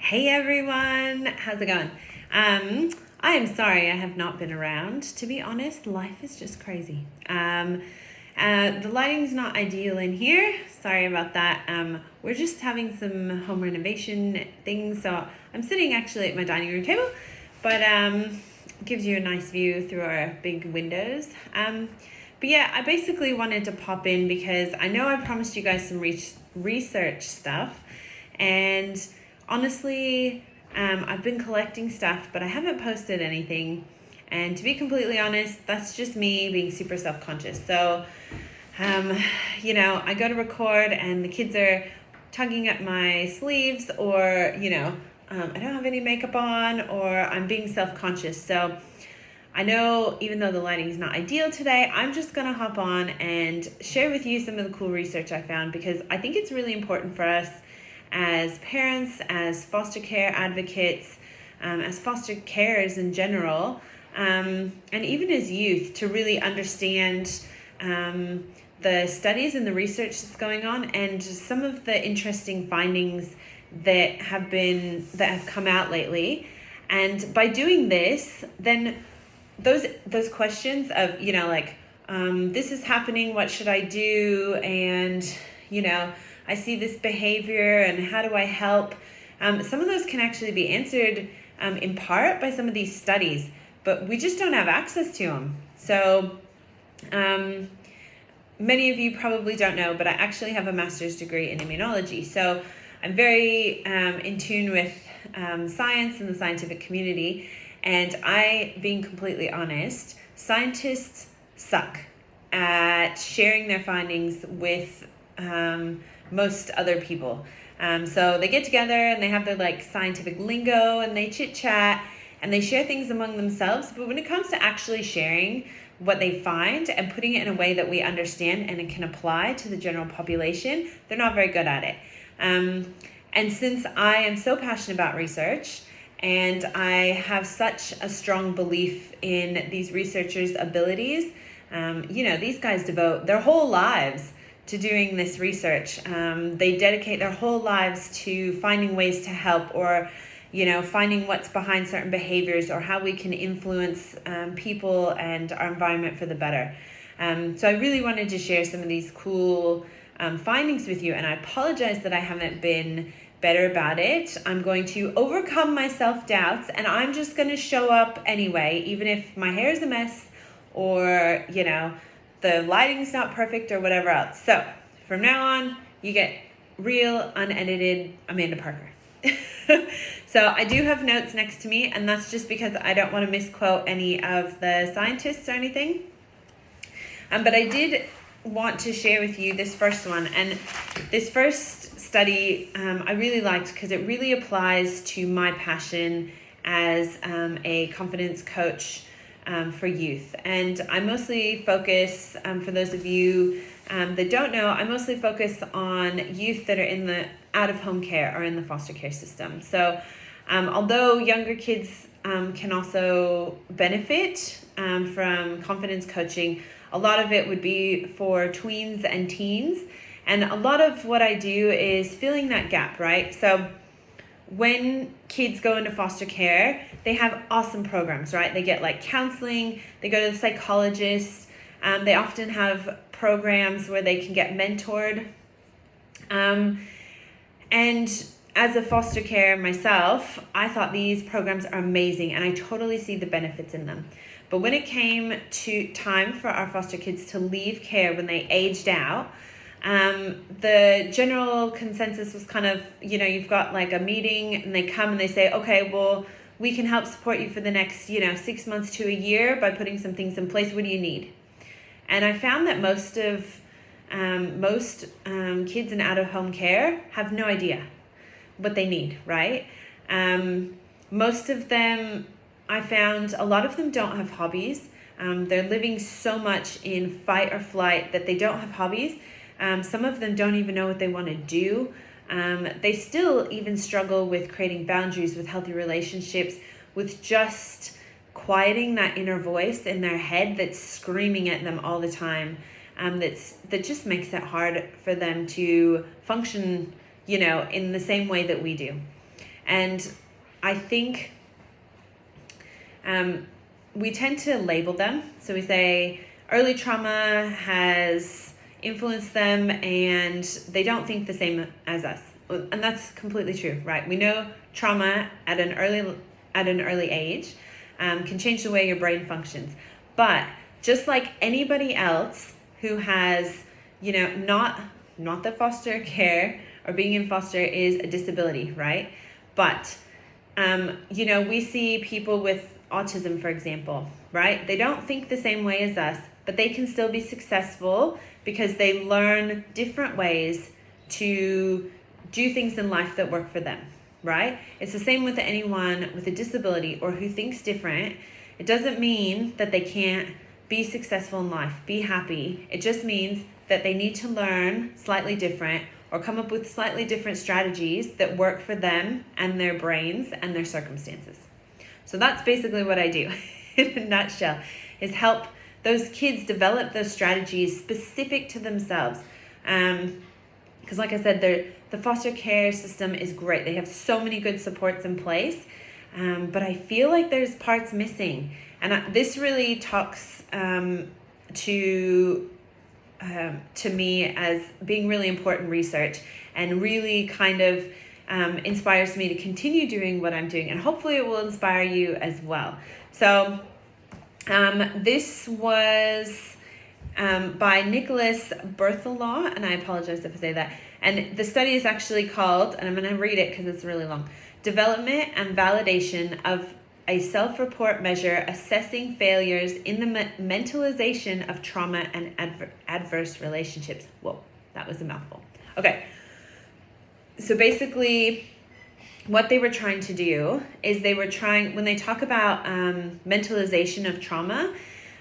Hey everyone, how's it going? I am sorry I have not been around. To be honest, life is just crazy. The lighting's not ideal in here. Sorry about that. We're just having some home renovation things, so I'm sitting actually at my dining room table, but gives you a nice view through our big windows. But yeah, I basically wanted to pop in because I know I promised you guys some research stuff, and honestly, I've been collecting stuff, but I haven't posted anything. And to be completely honest, that's just me being super self-conscious. So, I go to record and the kids are tugging at my sleeves, or, I don't have any makeup on, or I'm being self-conscious. So I know even though the lighting is not ideal today, I'm just going to hop on and share with you some of the cool research I found, because I think it's really important for us as parents, as foster care advocates, as foster carers in general, and even as youth, to really understand the studies and the research that's going on, and some of the interesting findings that have come out lately. And by doing this, then those questions of, this is happening, what should I do? And, I see this behavior and how do I help? Some of those can actually be answered in part by some of these studies, but we just don't have access to them. So many of you probably don't know, but I actually have a master's degree in immunology. So I'm very in tune with science and the scientific community. And being completely honest, scientists suck at sharing their findings with most other people. So they get together and they have their scientific lingo and they chit chat and they share things among themselves. But when it comes to actually sharing what they find and putting it in a way that we understand and it can apply to the general population, they're not very good at it. And since I am so passionate about research, and I have such a strong belief in these researchers' abilities, these guys devote their whole lives to doing this research. They dedicate their whole lives to finding ways to help, or, finding what's behind certain behaviors, or how we can influence people and our environment for the better. So I really wanted to share some of these cool findings with you, and I apologize that I haven't been better about it. I'm going to overcome my self-doubts, and I'm just going to show up anyway, even if my hair is a mess, or, the lighting's not perfect, or whatever else. So from now on, you get real, unedited Amanda Parker. So I do have notes next to me, and that's just because I don't want to misquote any of the scientists or anything. But I did want to share with you this first one, and this first study I really liked because it really applies to my passion as a confidence coach for youth. And I mostly focus, for those of you that don't know, I mostly focus on youth that are in the out-of-home care or in the foster care system. So although younger kids can also benefit from confidence coaching, a lot of it would be for tweens and teens. And a lot of what I do is filling that gap, right? So when kids go into foster care, they have awesome programs, right? They get counseling, they go to the psychologist, they often have programs where they can get mentored. And as a foster care myself, I thought these programs are amazing and I totally see the benefits in them. But when it came to time for our foster kids to leave care when they aged out, the general consensus was kind of, you've got a meeting and they come and they say, okay, well, we can help support you for the next, 6 months to a year by putting some things in place. What do you need? And I found that most kids in out-of-home care have no idea what they need, right? Most of them, I found a lot of them don't have hobbies. They're living so much in fight or flight that they don't have hobbies. Some of them don't even know what they want to do. They still even struggle with creating boundaries, with healthy relationships, with just quieting that inner voice in their head that's screaming at them all the time. That just makes it hard for them to function, in the same way that we do. And I think we tend to label them. So we say early trauma has influenced them and they don't think the same as us. And that's completely true, right? We know trauma at an early age can change the way your brain functions. But just like anybody else who has, not that foster care or being in foster is a disability, right? But, we see people with autism, for example, right? They don't think the same way as us, but they can still be successful because they learn different ways to do things in life that work for them, right? It's the same with anyone with a disability or who thinks different. It doesn't mean that they can't be successful in life, be happy. It just means that they need to learn slightly different or come up with slightly different strategies that work for them and their brains and their circumstances. So that's basically what I do in a nutshell, is help those kids develop those strategies specific to themselves. Because like I said, the foster care system is great. They have so many good supports in place, but I feel like there's parts missing. And this really talks to me as being really important research, and really kind of inspires me to continue doing what I'm doing, and hopefully it will inspire you as well. So this was by Nicolas Barthelot, and I apologize if I say that. And the study is actually called, and I'm going to read it because it's really long, Development and Validation of a Self-Report Measure Assessing Failures in the Mentalization of Trauma and Adverse Relationships. Whoa, that was a mouthful. Okay. So basically, what they were trying to do is when they talk about mentalization of trauma,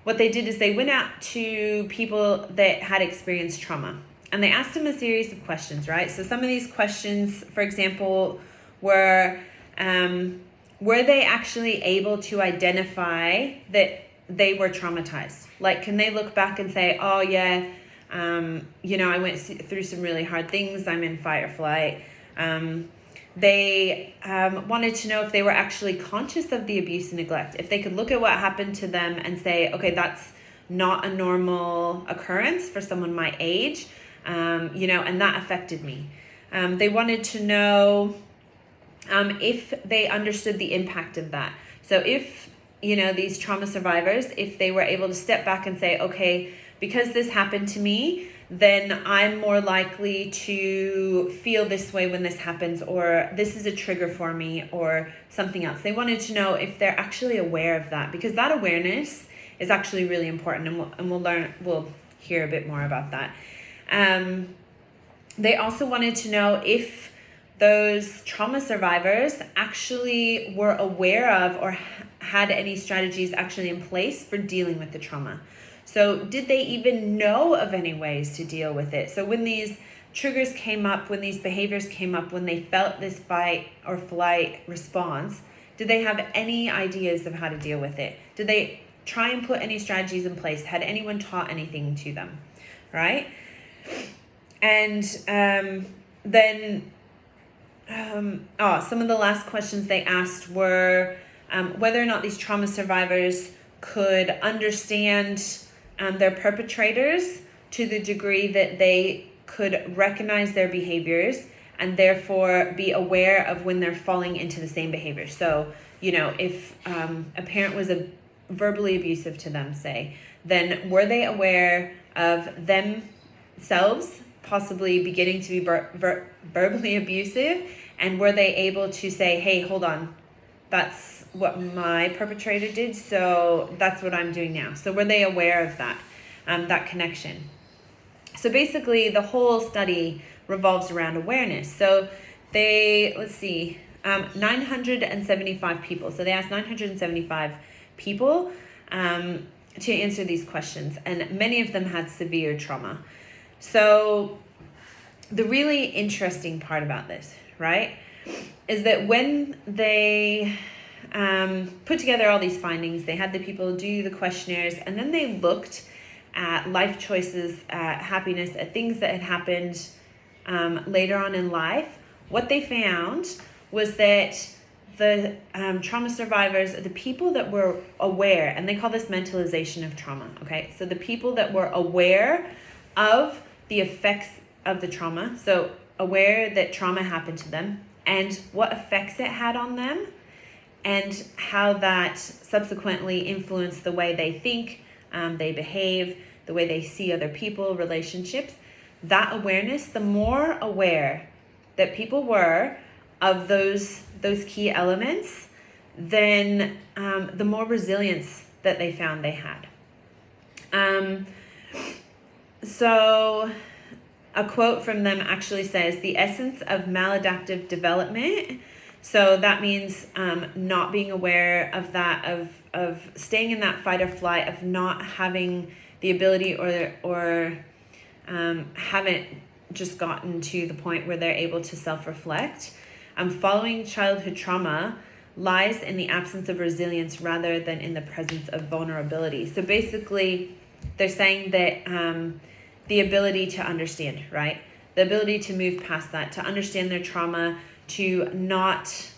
what they did is they went out to people that had experienced trauma, and they asked them a series of questions, right? So some of these questions, for example, were they actually able to identify that they were traumatized? Like, can they look back and say, oh yeah, I went through some really hard things, I'm in fight or flight. They wanted to know if they were actually conscious of the abuse and neglect, if they could look at what happened to them and say, okay, that's not a normal occurrence for someone my age, and that affected me. They wanted to know if they understood the impact of that. So if, these trauma survivors, if they were able to step back and say, okay, because this happened to me, then I'm more likely to feel this way when this happens, or this is a trigger for me, or something else. They wanted to know if they're actually aware of that, because that awareness is actually really important, and we'll hear a bit more about that. They also wanted to know if those trauma survivors actually were aware of or had any strategies actually in place for dealing with the trauma. So did they even know of any ways to deal with it? So when these triggers came up, when these behaviors came up, when they felt this fight or flight response, did they have any ideas of how to deal with it? Did they try and put any strategies in place? Had anyone taught anything to them, right? And then some of the last questions they asked were whether or not these trauma survivors could understand their perpetrators to the degree that they could recognize their behaviors and therefore be aware of when they're falling into the same behavior. So, if a parent was verbally abusive to them, say, then were they aware of themselves possibly beginning to be verbally abusive, and were they able to say, hey, hold on, that's what my perpetrator did, so that's what I'm doing now. So were they aware of that connection? So basically, the whole study revolves around awareness. So they, 975 people. So they asked 975 people to answer these questions, and many of them had severe trauma. So the really interesting part about this, right, is that when they put together all these findings, they had the people do the questionnaires, and then they looked at life choices, at happiness, at things that had happened later on in life. What they found was that the trauma survivors, the people that were aware, and they call this mentalization of trauma, okay? So the people that were aware of the effects of the trauma, so aware that trauma happened to them and what effects it had on them and how that subsequently influenced the way they think, they behave, the way they see other people, relationships. That awareness, the more aware that people were of those key elements, then the more resilience that they found they had. So a quote from them actually says, the essence of maladaptive development. So that means not being aware of that, of staying in that fight or flight, of not having the ability or haven't just gotten to the point where they're able to self-reflect. Following childhood trauma lies in the absence of resilience rather than in the presence of vulnerability. So basically, they're saying that the ability to understand, right? The ability to move past that, to understand their trauma, to not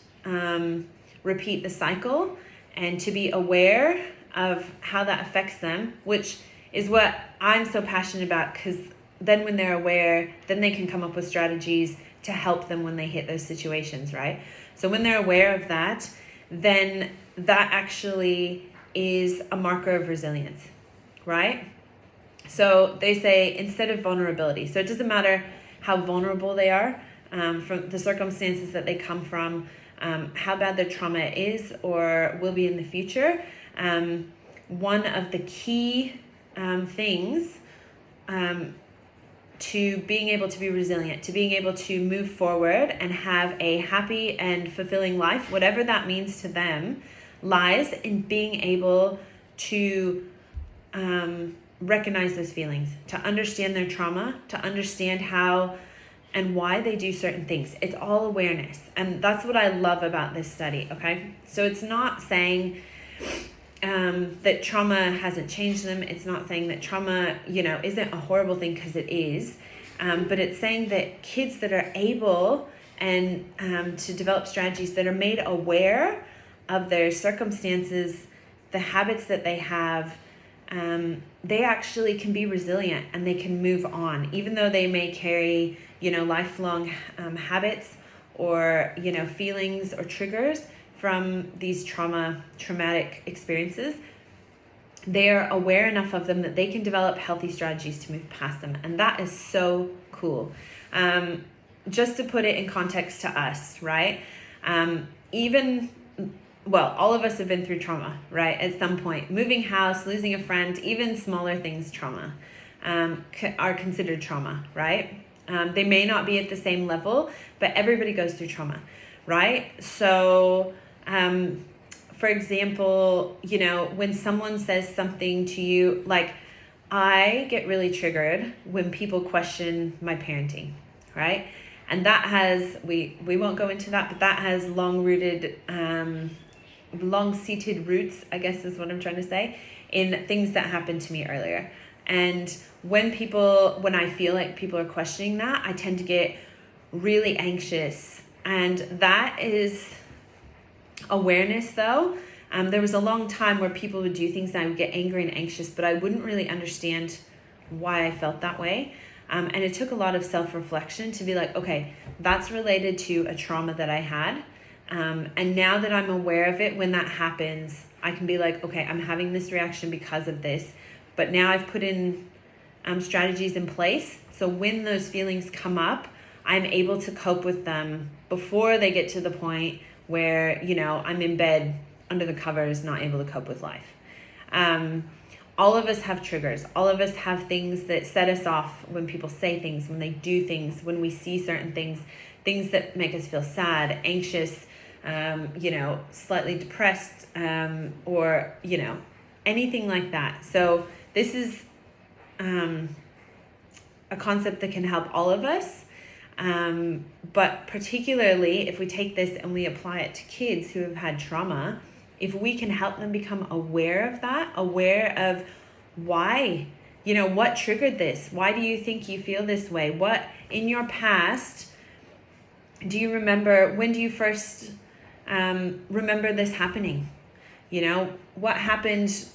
repeat the cycle, and to be aware of how that affects them, which is what I'm so passionate about, because then when they're aware, then they can come up with strategies to help them when they hit those situations, right? So when they're aware of that, then that actually is a marker of resilience, right? So they say instead of vulnerability. So it doesn't matter how vulnerable they are, from the circumstances that they come from, how bad their trauma is or will be in the future. One of the key things to being able to be resilient, to being able to move forward and have a happy and fulfilling life, whatever that means to them, lies in being able to recognize those feelings, to understand their trauma, to understand how and why they do certain things. It's all awareness. And that's what I love about this study, okay? So it's not saying that trauma hasn't changed them. It's not saying that trauma, isn't a horrible thing, because it is. But it's saying that kids that are able and to develop strategies that are made aware of their circumstances, the habits that they have, they actually can be resilient and they can move on, even though they may carry, lifelong habits or, feelings or triggers from these traumatic experiences. They are aware enough of them that they can develop healthy strategies to move past them. And that is so cool. Just to put it in context to us, right? All of us have been through trauma, right? At some point, moving house, losing a friend, even smaller things, trauma, are considered trauma, right? They may not be at the same level, but everybody goes through trauma, right? So, for example, when someone says something to you, like I get really triggered when people question my parenting, right? And that has, we won't go into that, but that has long-seated roots, I guess is what I'm trying to say, in things that happened to me earlier. And when I feel like people are questioning that, I tend to get really anxious. And that is awareness, though. There was a long time where people would do things and I would get angry and anxious, but I wouldn't really understand why I felt that way. And it took a lot of self-reflection to be like, okay, that's related to a trauma that I had. And now that I'm aware of it, when that happens, I can be like, okay, I'm having this reaction because of this. But now I've put in strategies in place. So when those feelings come up, I'm able to cope with them before they get to the point where, I'm in bed under the covers, not able to cope with life. All of us have triggers. All of us have things that set us off when people say things, when they do things, when we see certain things that make us feel sad, anxious, slightly depressed, or, anything like that. So this is a concept that can help all of us. But particularly if we take this and we apply it to kids who have had trauma, if we can help them become aware of that, aware of why, what triggered this? Why do you think you feel this way? What in your past Do you remember, when do you first remember this happening? You know, what happened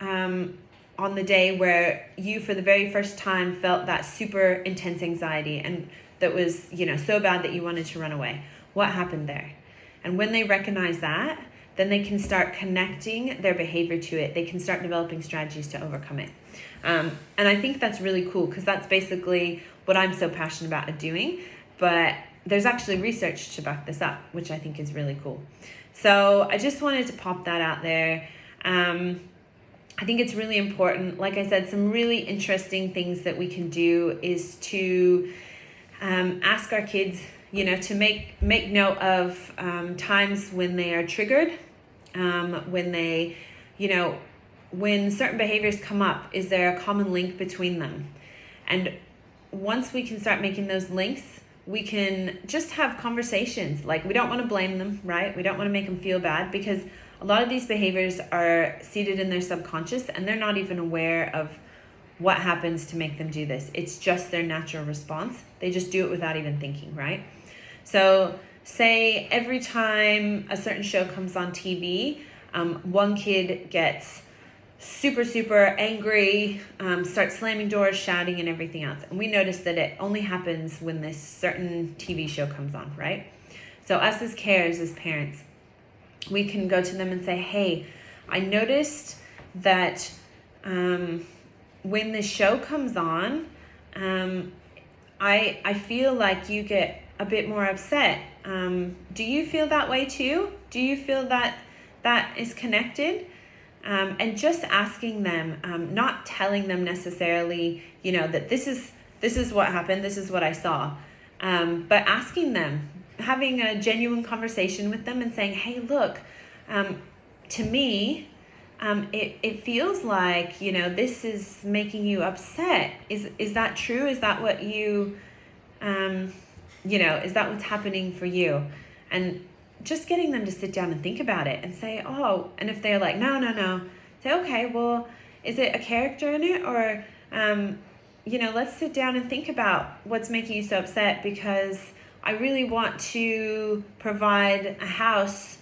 on the day where you, for the very first time, felt that super intense anxiety and that was, you know, so bad that you wanted to run away? What happened there? And when they recognize that, then they can start connecting their behavior to it. They can start developing strategies to overcome it. And I think that's really cool, because that's basically what I'm so passionate about doing. But there's actually research to back this up, which I think is really cool. So I just wanted to pop that out there. I think it's really important. Like I said, some really interesting things that we can do is to ask our kids, you know, to make note of times when they are triggered, when they, you know, when certain behaviors come up, is there a common link between them? And once we can start making those links, we can just have conversations. Like, we don't want to blame them, right? We don't want to make them feel bad, because a lot of these behaviors are seated in their subconscious and they're not even aware of what happens to make them do this. It's just their natural response. They just do it without even thinking, right? So say every time a certain show comes on TV, one kid gets super angry, starts slamming doors, shouting, and everything else. And we notice that it only happens when this certain TV show comes on, right? So us as carers, as parents, we can go to them and say, hey, I noticed that when this show comes on, I feel like you get a bit more upset. Do you feel that way too? Do you feel that that is connected? And just asking them, not telling them necessarily, you know, that this is what happened, this is what I saw, but asking them, having a genuine conversation with them and saying, hey, look, to me, it feels like, you know, this is making you upset. Is that true? Is that what you, you know, is that what's happening for you? And just getting them to sit down and think about it and say, oh, and if they're like, no, say, okay, well, is it a character in it? Or, you know, let's sit down and think about what's making you so upset, because I really want to provide a house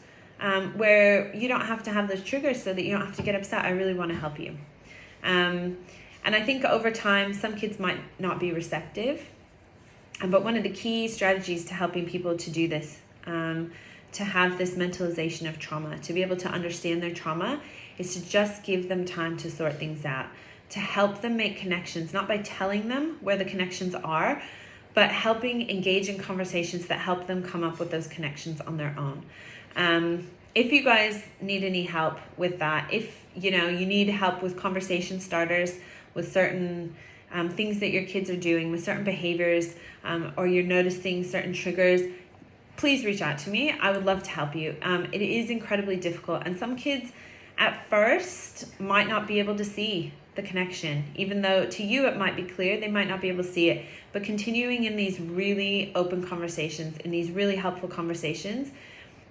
where you don't have to have those triggers so that you don't have to get upset. I really want to help you. And I think over time, some kids might not be receptive. But one of the key strategies to helping people to do this, to have this mentalization of trauma, to be able to understand their trauma, is to just give them time to sort things out, to help them make connections, not by telling them where the connections are, but helping engage in conversations that help them come up with those connections on their own. If you guys need any help with that, if you know you need help with conversation starters, with certain things that your kids are doing, with certain behaviors, or you're noticing certain triggers, please reach out to me. I would love to help you. It is incredibly difficult, and some kids at first might not be able to see the connection. Even though to you it might be clear, they might not be able to see it. But continuing in these really open conversations, in these really helpful conversations,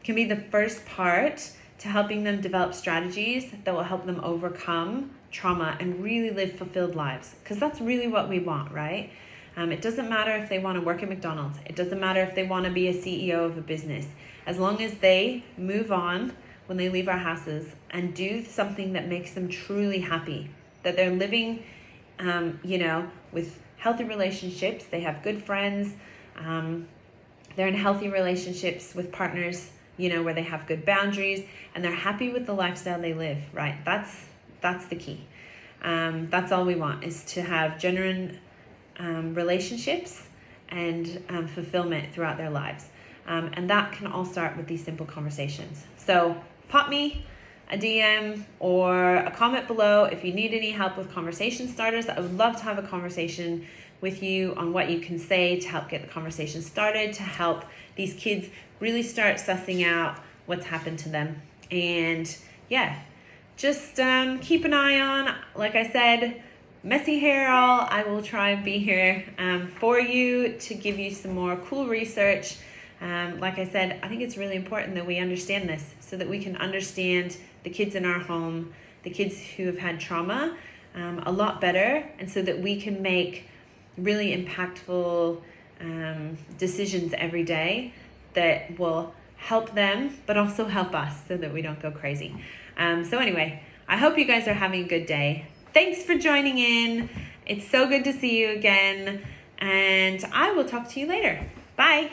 can be the first part to helping them develop strategies that will help them overcome trauma and really live fulfilled lives. Because that's really what we want, right? It doesn't matter if they want to work at McDonald's. It doesn't matter if they want to be a CEO of a business. As long as they move on when they leave our houses and do something that makes them truly happy, that they're living, you know, with healthy relationships, they have good friends, they're in healthy relationships with partners, you know, where they have good boundaries, and they're happy with the lifestyle they live, right? That's the key. That's all we want, is to have genuine relationships and fulfillment throughout their lives. And that can all start with these simple conversations. So pop me a DM or a comment below if you need any help with conversation starters. I would love to have a conversation with you on what you can say to help get the conversation started, to help these kids really start sussing out what's happened to them. And yeah, just keep an eye on, like I said, Messy Hair All. I will try and be here for you to give you some more cool research. Like I said, I think it's really important that we understand this so that we can understand the kids in our home, the kids who have had trauma, a lot better, and so that we can make really impactful decisions every day that will help them, but also help us so that we don't go crazy. So anyway, I hope you guys are having a good day. Thanks for joining in. It's so good to see you again, and I will talk to you later. Bye.